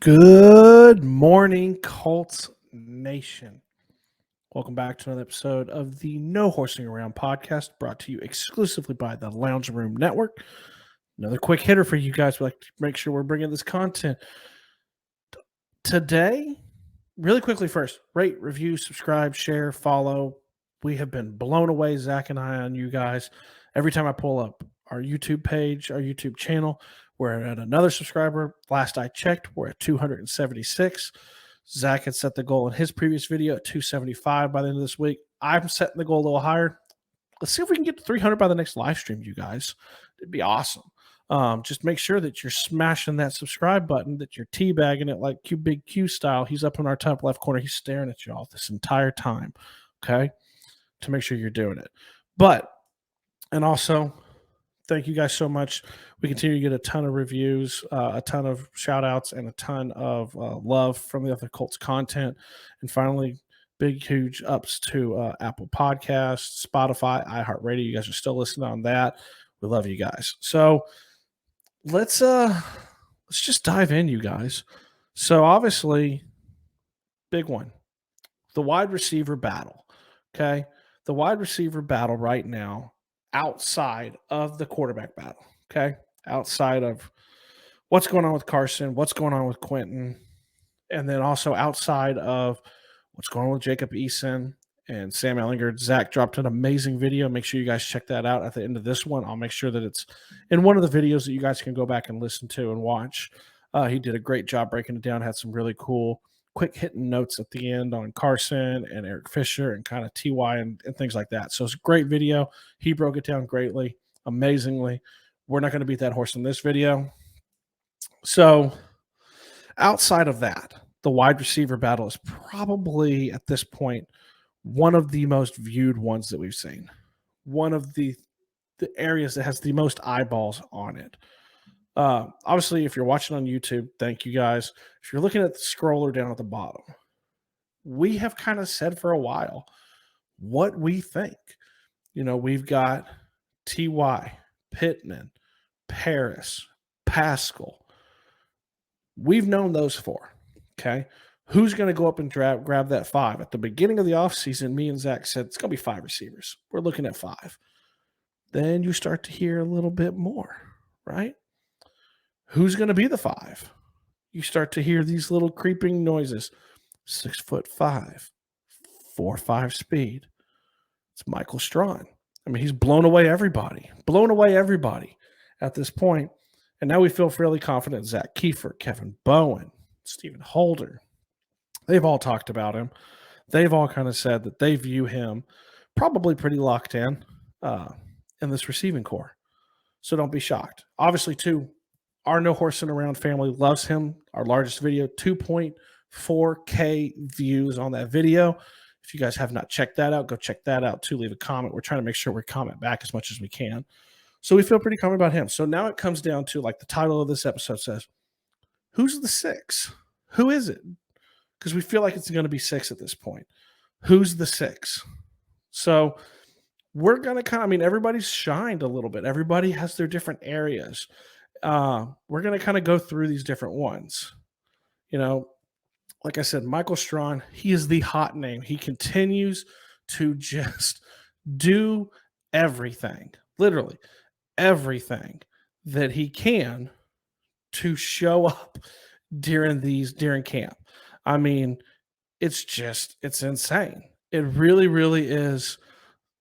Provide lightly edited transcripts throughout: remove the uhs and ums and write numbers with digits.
Good morning, Colts Nation. Welcome back to another episode of the No Horsing Around podcast, brought to you exclusively by the Lounge Room Network. Another quick hitter for you guys. We like to make sure we're bringing this content today. Really quickly, first, rate, review, subscribe, share, follow. We have been blown away, Zach and I, on you guys. Every time I pull up our YouTube page, our YouTube channel, we're at another subscriber. Last I checked, we're at 276. Zach had set the goal in his previous video at 275 by the end of this week. I'm setting the goal a little higher. Let's see if we can get to 300 by the next live stream, you guys. It'd be awesome. Just make sure that you're smashing that subscribe button, that you're teabagging it like Big Q style. He's up in our top left corner. He's staring at y'all this entire time, okay, to make sure you're doing it. And also, thank you guys so much. We continue to get a ton of reviews, a ton of shout outs, and a ton of love from the other Colts content. And finally, big, huge ups to Apple Podcasts, Spotify, iHeartRadio. You guys are still listening on that. We love you guys. So let's just dive in, you guys. So obviously, big one, the wide receiver battle. Okay. The wide receiver battle right now, outside of the quarterback battle. Okay. Outside of what's going on with Carson, what's going on with Quentin, and then also outside of what's going on with Jacob Eason and Sam Ellinger. Zach dropped an amazing video. Make sure you guys check that out at the end of this one. I'll make sure that it's in one of the videos that you guys can go back and listen to and watch. He did a great job breaking it down, had some really cool quick hitting notes at the end on Carson and Eric Fisher and kind of TY and things like that. So it's a great video. He broke it down greatly, amazingly. We're not going to beat that horse in this video. So outside of that, the wide receiver battle is probably at this point one of the most viewed ones that we've seen. One of the areas that has the most eyeballs on it. Obviously, if you're watching on YouTube, thank you guys. If you're looking at the scroller down at the bottom, we have kind of said for a while what we think. You know, we've got T.Y., Pittman, Paris, Pascal. We've known those four, okay? Who's going to go up and grab that five? At the beginning of the offseason, me and Zach said it's going to be 5 receivers. We're looking at 5. Then you start to hear a little bit more, right? Who's going to be the 5? You start to hear these little creeping noises. 6'5", 4.5 speed. It's Michael Strawn. I mean, he's blown away everybody at this point. And now we feel fairly confident. Zach Kiefer, Kevin Bowen, Stephen Holder. They've all talked about him. They've all kind of said that they view him probably pretty locked in this receiving core. So don't be shocked. Obviously, too, our No Horsing Around family loves him. Our largest video, 2.4K views on that video. If you guys have not checked that out, go check that out too. Leave a comment. We're trying to make sure we comment back as much as we can. So we feel pretty confident about him. So now it comes down to, like the title of this episode says, who's the 6? Who is it? Because we feel like it's going to be 6 at this point. Who's the 6? So we're going to kind of, I mean, everybody's shined a little bit. Everybody has their different areas. We're going to kind of go through these different ones. You know, like I said, Michael Strawn, he is the hot name. He continues to just do everything, literally everything that he can to show up during camp. I mean, it's insane. It really, really is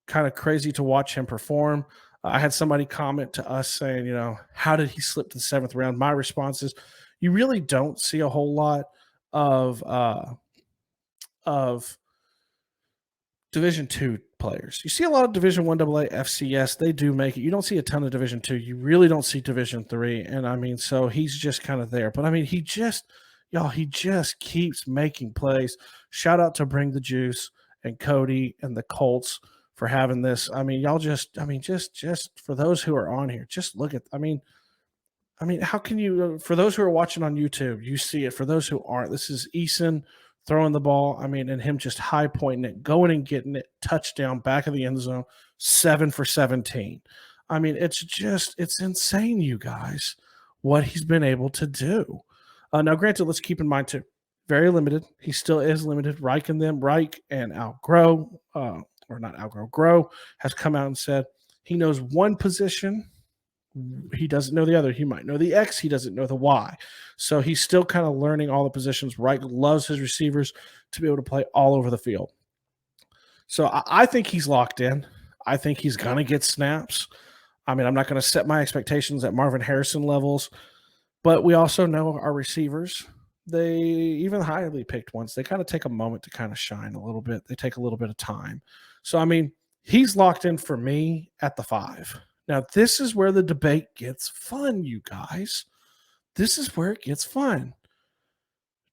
kind of crazy to watch him perform. I had somebody comment to us saying, you know, how did he slip to the 7th round? My response is, you really don't see a whole lot of Division II players. You see a lot of Division AA, FCS. They do make it. You don't see a ton of Division II. You really don't see Division III. And I mean, so he's just kind of there. But I mean, he just keeps making plays. Shout out to Bring the Juice and Cody and the Colts for having this. I mean, y'all just for those who are on here, just look at, I mean, how can you, for those who are watching on YouTube, you see it. For those who aren't, this is Eason throwing the ball. I mean, and him just high pointing it, going and getting it, touchdown, back of the end zone, 7 for 17. I mean, it's insane, you guys, what he's been able to do. Now, granted, let's keep in mind too, very limited. He still is limited. Reich and Outgrow, or not Outgrow, Grow has come out and said he knows one position. He doesn't know the other. He might know the X. He doesn't know the Y. So he's still kind of learning all the positions. Reich loves his receivers to be able to play all over the field. So I think he's locked in. I think he's going to get snaps. I mean, I'm not going to set my expectations at Marvin Harrison levels, but we also know our receivers, they, even highly picked ones, they kind of take a moment to kind of shine a little bit. They take a little bit of time. So, I mean, he's locked in for me at the 5. Now, this is where the debate gets fun, you guys. This is where it gets fun.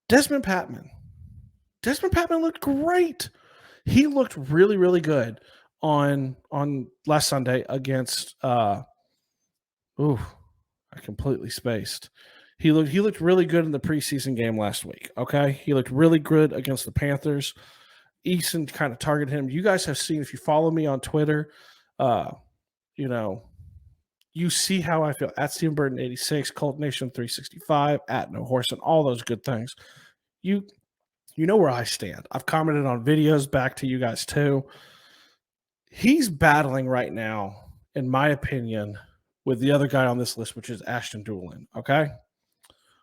Desmond Patman. Desmond Patman looked great. He looked really, really good on last Sunday against I completely spaced. He looked really good in the preseason game last week. Okay. He looked really good against the Panthers. Eason kind of targeted him. You guys have seen, if you follow me on Twitter, you see how I feel at Stephen Burton 86, Colt Nation 365, at No Horse, and all those good things. You know where I stand. I've commented on videos back to you guys too. He's battling right now, in my opinion, with the other guy on this list, which is Ashton Doolin. Okay.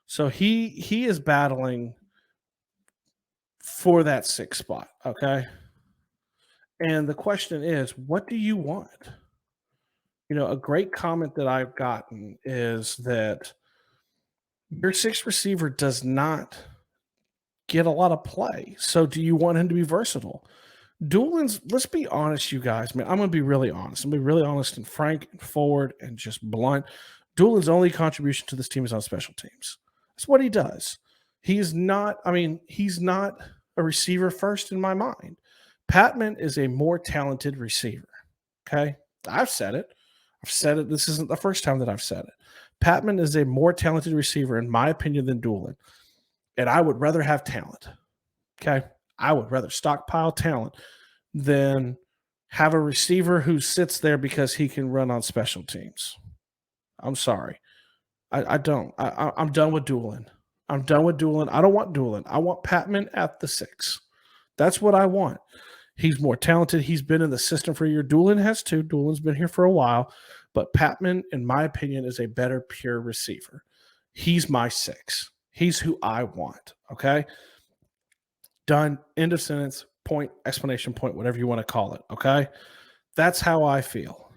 So he is battling for that 6th spot. Okay. And the question is, what do you want? A great comment that I've gotten is that your 6th receiver does not get a lot of play. So do you want him to be versatile? Doolin's, let's be honest, you guys, man. I'm going to be really honest. I'm going to be really honest and frank and forward and just blunt. Doolin's only contribution to this team is on special teams. That's what he does. He's not a receiver first in my mind. Patman is a more talented receiver. Okay. I've said it. This isn't the first time that I've said it. Patman is a more talented receiver, in my opinion, than Doolin. And I would rather have talent. Okay. I would rather stockpile talent than have a receiver who sits there because he can run on special teams. I'm sorry. I don't. I'm done with Doolin. I'm done with Doolin. I don't want Doolin. I want Patman at the 6. That's what I want. He's more talented. He's been in the system for a year. Doolin has too. Doolin's been here for a while. But Patman, in my opinion, is a better pure receiver. He's my 6. He's who I want. Okay? Done. End of sentence. Point, explanation point, whatever you want to call it. Okay? That's how I feel.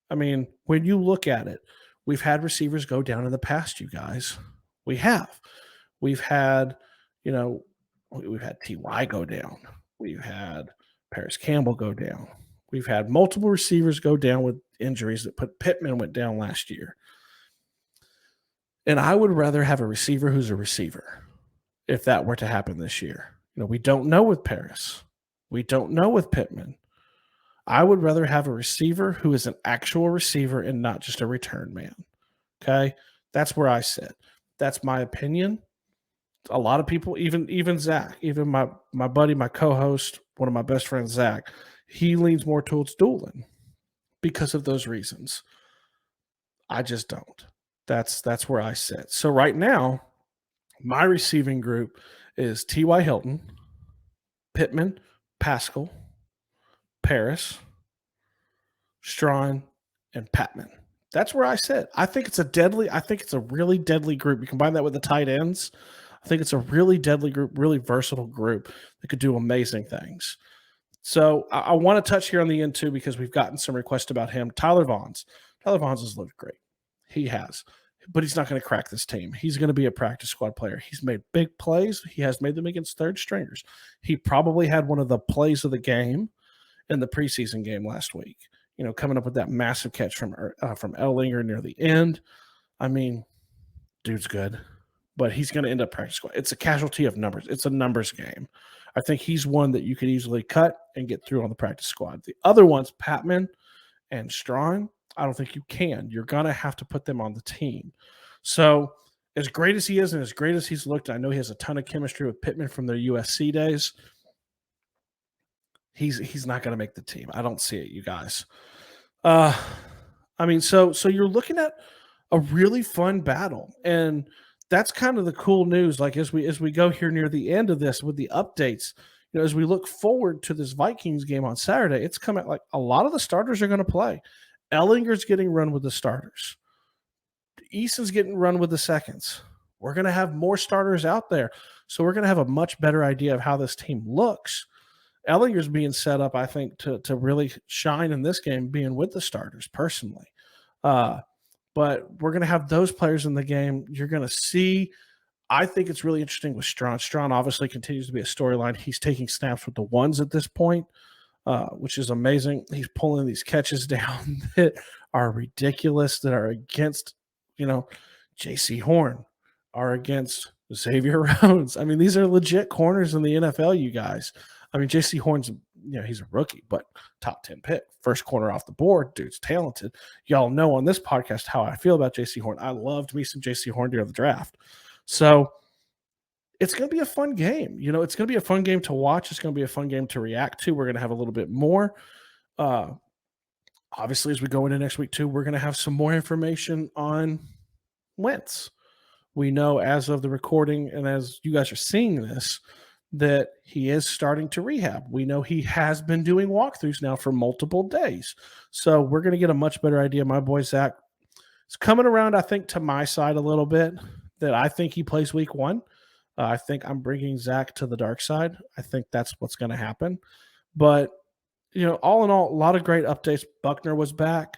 I mean, when you look at it, we've had receivers go down in the past, you guys. We have. We've had, we've had T.Y. go down. We've had Paris Campbell go down. We've had multiple receivers go down with injuries that put Pittman went down last year. And I would rather have a receiver who's a receiver if that were to happen this year. We don't know with Paris. We don't know with Pittman. I would rather have a receiver who is an actual receiver and not just a return man. Okay? That's where I sit. That's my opinion. A lot of people, even Zach, even my buddy, my co-host, one of my best friends, Zach, he leans more towards Doolin because of those reasons. I just don't. That's where I sit. So right now, my receiving group is T.Y. Hilton, Pittman, Pascal, Paris, Strawn, and Patman. That's where I sit. I think it's a really deadly group. You combine that with the tight ends, I think it's a really deadly group, really versatile group that could do amazing things. So I want to touch here on the end too, because we've gotten some requests about him. Tyler Vaughns has looked great. He has, but he's not going to crack this team. He's going to be a practice squad player. He's made big plays. He has made them against third stringers. He probably had one of the plays of the game in the preseason game last week, coming up with that massive catch from Ellinger near the end. I mean, dude's good, but he's going to end up practice squad. It's a casualty of numbers. It's a numbers game. I think he's one that you could easily cut and get through on the practice squad. The other ones, Patman and Strawn, I don't think you can. You're going to have to put them on the team. So as great as he is and as great as he's looked, I know he has a ton of chemistry with Pittman from their USC days. He's not going to make the team. I don't see it, you guys. So you're looking at a really fun battle. And that's kind of the cool news. Like as we go here near the end of this with the updates, as we look forward to this Vikings game on Saturday, it's coming like a lot of the starters are going to play. Ellinger's getting run with the starters. Eason's getting run with the seconds. We're going to have more starters out there. So we're going to have a much better idea of how this team looks. Ellinger's being set up, I think, to really shine in this game, being with the starters personally. But we're going to have those players in the game. You're going to see. I think it's really interesting with Strawn. Strawn obviously continues to be a storyline. He's taking snaps with the ones at this point, which is amazing. He's pulling these catches down that are ridiculous, that are against, J.C. Horn, are against Xavier Rhodes. I mean, these are legit corners in the NFL, you guys. I mean, J.C. Horn's, he's a rookie, but top 10 pick, first corner off the board. Dude's talented. Y'all know on this podcast how I feel about J.C. Horn. I loved me some J.C. Horn during the draft. So it's going to be a fun game. It's going to be a fun game to watch. It's going to be a fun game to react to. We're going to have a little bit more. Obviously, as we go into next week, too, we're going to have some more information on Wentz. We know as of the recording and as you guys are seeing this, that he is starting to rehab. We know he has been doing walkthroughs now for multiple days. So we're going to get a much better idea. My boy Zach is coming around, I think, to my side a little bit, that I think he plays week 1. I think I'm bringing Zach to the dark side. I think that's what's going to happen. But, all in all, a lot of great updates. Buckner was back.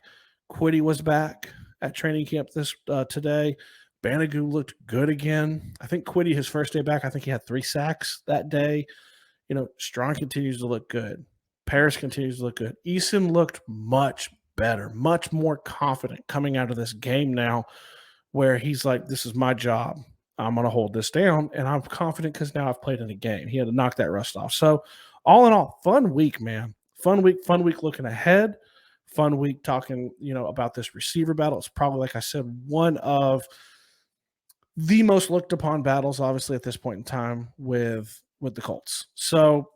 Quiddy was back at training camp today. Banagoo looked good again. I think Quiddy, his first day back, I think he had 3 sacks that day. Strong continues to look good. Paris continues to look good. Eason looked much better, much more confident coming out of this game now, where he's like, this is my job. I'm going to hold this down, and I'm confident because now I've played in a game. He had to knock that rust off. So all in all, fun week, man. Fun week looking ahead. Fun week talking, about this receiver battle. It's probably, like I said, one of the most looked upon battles, obviously, at this point in time with the Colts. So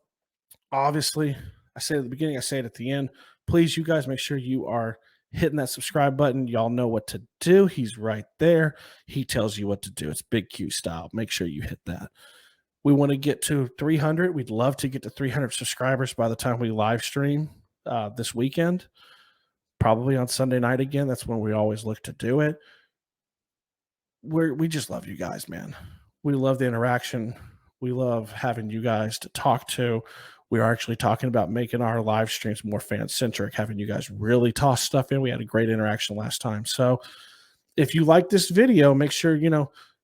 obviously, I say it at the beginning, I say it at the end. Please, you guys, make sure you are hitting that subscribe button. Y'all know what to do. He's right there. He tells you what to do. It's Big Q style. Make sure you hit that. We want to get to 300. We'd love to get to 300 subscribers by the time we live stream this weekend. Probably on Sunday night again. That's when we always look to do it. We just love you guys, man. We love the interaction. We love having you guys to talk to. We are actually talking about making our live streams more fan-centric, having you guys really toss stuff in. We had a great interaction last time. So if you like this video, make sure,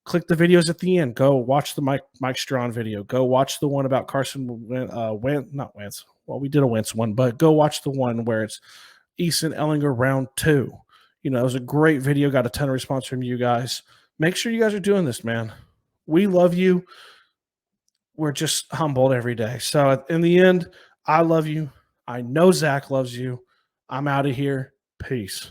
click the videos at the end. Go watch the Mike Strawn video. Go watch the one about Carson not Wentz. Well, we did a Wentz one, but go watch the one where it's Eason Ellinger round 2. It was a great video. Got a ton of response from you guys. Make sure you guys are doing this, man. We love you. We're just humbled every day. So in the end, I love you. I know Zach loves you. I'm out of here. Peace.